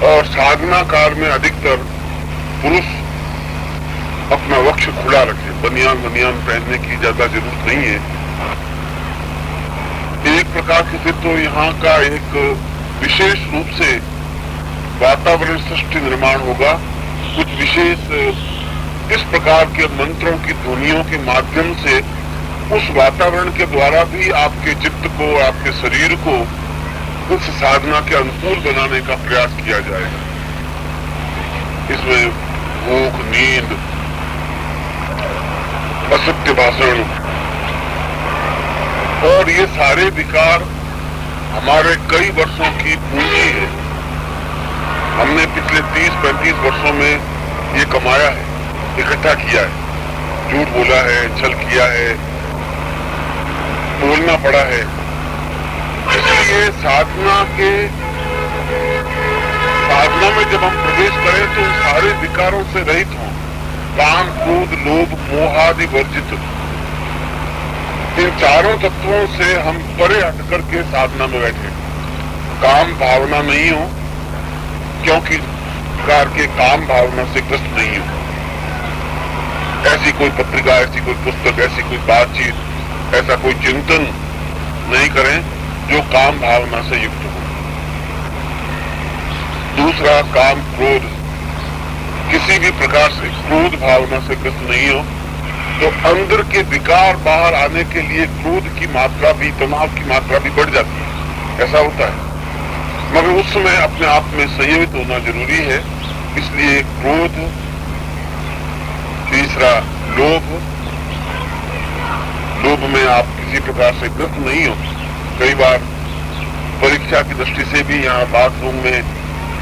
और साधना काल में अधिकतर पुरुष अपना वक्ष खुला रखे, बनियान पहनने की ज्यादा जरूरत नहीं है। एक प्रकार से तो यहाँ का एक विशेष रूप से वातावरण सृष्टि निर्माण होगा। कुछ विशेष इस प्रकार के मंत्रों की ध्वनियों के माध्यम से उस वातावरण के द्वारा भी आपके चित्त को, आपके शरीर को उस साधना के अनुकूल बनाने का प्रयास किया जाएगा। इसमें भूख, नींद, असत्य भाषण और ये सारे विकार हमारे कई वर्षों की पूंजी है। हमने पिछले 30-35 वर्षों में ये कमाया है, इकट्ठा किया है, झूठ बोला है, छल किया है, बोलना पड़ा है। इसलिए साधना में जब हम प्रवेश करें तो सारे विकारों से रहित हों, काम, क्रोध, लोभ, मोह आदि वर्जित। इन चारों तत्वों से हम परे हट करके साधना में बैठे। काम भावना नहीं हो, क्योंकि प्रकार के काम भावना से ग्रस्त नहीं हो। ऐसी कोई पत्रिका, ऐसी कोई पुस्तक, ऐसी कोई बातचीत, ऐसा कोई चिंतन नहीं करें जो काम भावना से युक्त हो। दूसरा, काम, क्रोध, किसी भी प्रकार से क्रोध भावना से ग्रस्त नहीं हो। तो अंदर के विकार बाहर आने के लिए क्रोध की मात्रा भी, तनाव की मात्रा भी बढ़ जाती है, ऐसा होता है। मगर उस समय अपने आप में संयमित होना जरूरी है। इसलिए क्रोध, तीसरा लोभ, लोभ में आप किसी प्रकार से ग्रस्त नहीं हो। कई बार परीक्षा की दृष्टि से भी यहाँ बाथरूम में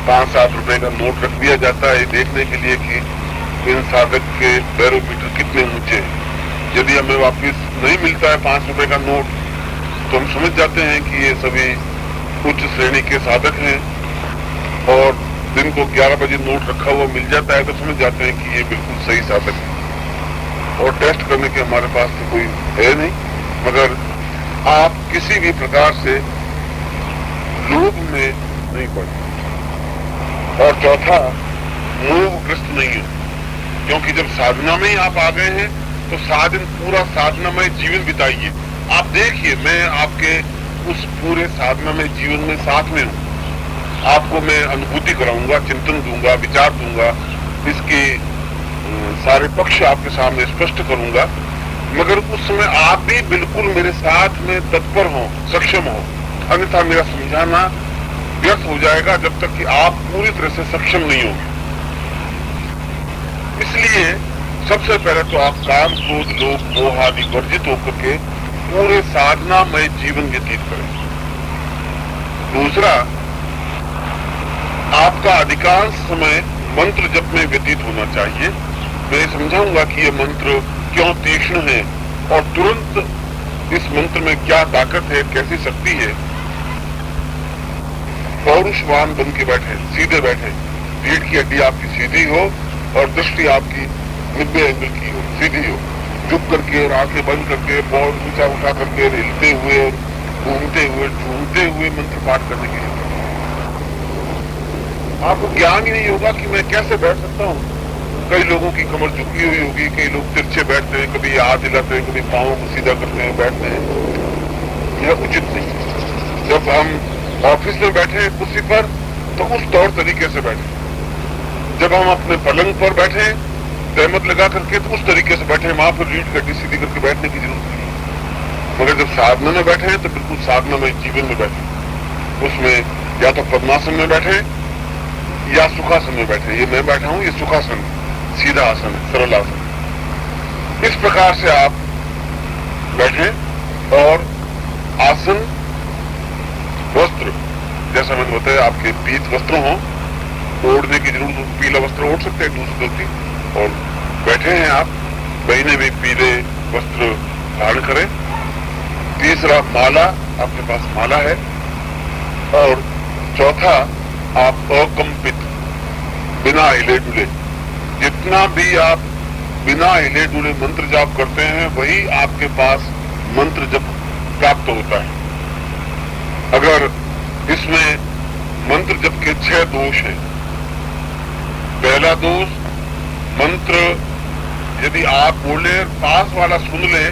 5-7 रुपए का नोट रख दिया जाता है, देखने के लिए कि इन साधक के बैरोमीटर कितने ऊंचे हैं। यदि हमें वापस नहीं मिलता है 5 रुपए का नोट तो हम समझ जाते हैं कि ये सभी उच्च श्रेणी के साधक हैं, और दिन को 11 बजे नोट रखा हुआ मिल जाता है तो समझ जाते हैं कि ये बिल्कुल सही साधक है। और टेस्ट करने के हमारे पास तो कोई है नहीं। मगर आप किसी भी प्रकार से लोभ में नहीं पड़े। और चौथा, मोहग्रस्त नहीं है, क्योंकि जब साधना में ही आप आ गए हैं तो पूरा साधना में जीवन बिताइए। आप देखिए, मैं आपके उस पूरे साधना में जीवन में साथ में हूँ। आपको मैं अनुभूति कराऊंगा, चिंतन दूंगा, विचार दूंगा, इसके सारे पक्ष आपके सामने स्पष्ट करूंगा। मगर उस समय आप भी बिल्कुल मेरे साथ में तत्पर हो, सक्षम हो, अन्यथा मेरा समझाना व्यर्थ हो जाएगा जब तक कि आप पूरी तरह से सक्षम नहीं होंगे। इसलिए सबसे पहले तो आप काम, क्रोध, लोभ, मोह आदि वर्जित होकर के पूरे साधना में जीवन व्यतीत करें। दूसरा, आपका अधिकांश समय मंत्र जप में व्यतीत होना चाहिए। मैं समझाऊंगा कि ये मंत्र क्यों तीक्ष्ण है और तुरंत इस मंत्र में क्या ताकत है, कैसी शक्ति है। पौरुषवान बन के बैठे, सीधे बैठे, रीढ़ की हड्डी आपकी सीधी हो और दृष्टि आपकी 90 एंगल की हो, सीधी हो, झुक करके, आंखें बंद करके, पैर नीचा उठा करके, हिलते हुए और घूमते हुए, झूमते हुए मंत्र पाठ करने के लिए आपको ज्ञान ही नहीं होगा कि मैं कैसे बैठ सकता हूँ। कई लोगों की कमर झुकी हुई होगी, कई लोग तिरछे बैठते हैं, कभी हाथ हिलाते हैं, कभी पाँव को सीधा करते हैं, बैठते हैं। यह उचित नहीं। जब हम ऑफिस में बैठे हैं कुर्सी पर तो उस तौर तरीके से बैठे। जब हम अपने पलंग पर बैठे, तहमत लगा करके, तो उस तरीके से बैठे, वहां पर रीढ़ कटी सीधी करके बैठने की जरूरत नहीं। मगर जब साधना में बैठे हैं तो बिल्कुल साधना में जीवन में बैठे। उसमें या तो पद्मासन में बैठे या सुखासन में बैठे। ये मैं बैठा हूं, ये सुखासन, सीधा आसन, सरल आसन। इस प्रकार से आप बैठे और आसन, वस्त्र, जैसा मैंने बताया आपके पीत वस्त्र हो, ओढ़ने की जरूरत हो, पीला वस्त्र ओढ़ सकते हैं दूसरी गलती, और बैठे हैं आप, बहने भी पीले वस्त्र धारण करें। तीसरा, माला, आपके पास माला है। और चौथा, आप अकंपित, बिना हिले डुले, जितना भी आप बिना हिले डुले मंत्र जाप करते हैं वही आपके पास मंत्र जप प्राप्त होता है। अगर इसमें मंत्र जप के 6 दोष हैं। पहला दोष, मंत्र यदि आप बोले पास वाला सुन ले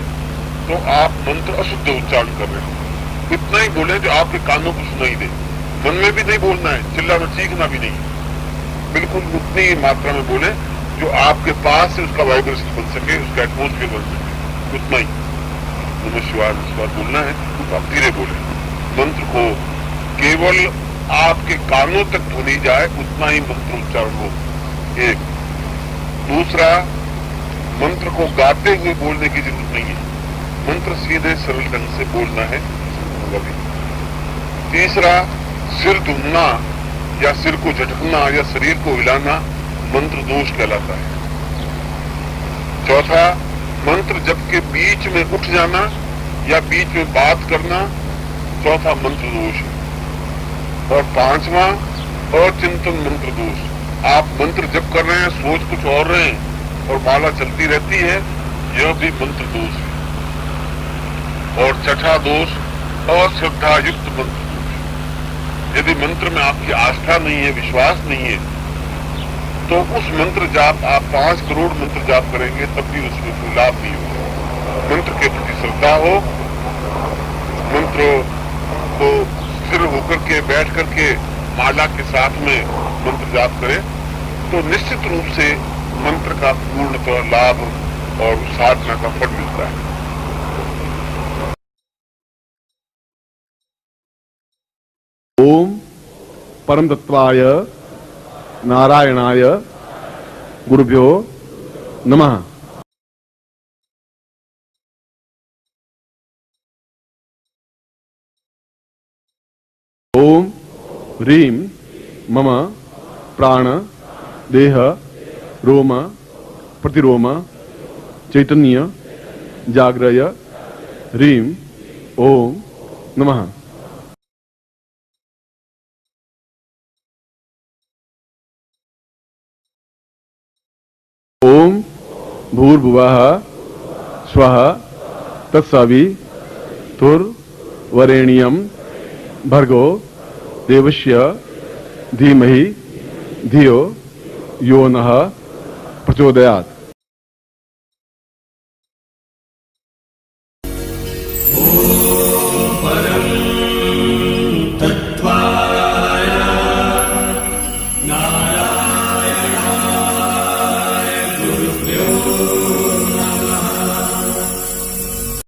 तो आप मंत्र अशुद्ध उच्चारण कर रहे हैं। इतना ही बोले जो आपके कानों को सुनाई दे, मन में भी नहीं बोलना है, चिल्लाना चीखना भी नहीं, बिल्कुल उतनी ही मात्रा में बोले जो आपके पास से उसका वाइब्रेशन बन सके, उसका एटमोस्फियर बन सके, उतना ही। नमः शिवाय बोलना है तो आप धीरे बोले, मंत्र को केवल आपके कानों तक ध्वनि जाए उतना ही मंत्र उच्चारण हो। एक। दूसरा, मंत्र को गाते हुए बोलने की जरूरत नहीं है, मंत्र सीधे सरल ढंग से बोलना है। तीसरा, सिर धुनना या सिर को झटकना या शरीर को हिलाना मंत्र दोष कहलाता है। चौथा, मंत्र जप के बीच में उठ जाना या बीच में बात करना चौथा मंत्र दोष है। और पांचवा, अचिंतन मंत्र दोष। आप मंत्र जप कर रहे हैं, सोच कुछ और रहे हैं और माला चलती रहती है, यह भी मंत्र दोष है। और छठा दोष, अश्रद्धा युक्त मंत्र दोष। यदि मंत्र में आपकी आस्था नहीं है, विश्वास नहीं है, तो उस मंत्र जाप आप 5 करोड़ मंत्र जाप करेंगे तब भी उसमें कोई लाभ नहीं होगा। मंत्र के प्रति श्रद्धा हो, मंत्र को स्थिर होकर के बैठ करके माला के साथ में मंत्र जाप करें तो निश्चित रूप से मंत्र का पूर्णतः लाभ और साधना का फल मिलता है। ओम परम तत्वाय नारायणाय गुरुभ्यो नमः। ओम ह्रीं मम प्राण देह रोम प्रतिरोम चैतन्य जागृय ह्रीं ओम नमः। ओम भूर्भुवः स्वः तत्सवितुर्वरेण्यं भर्गो देवस्य धीमहि धियो यो नः प्रचोदयात्।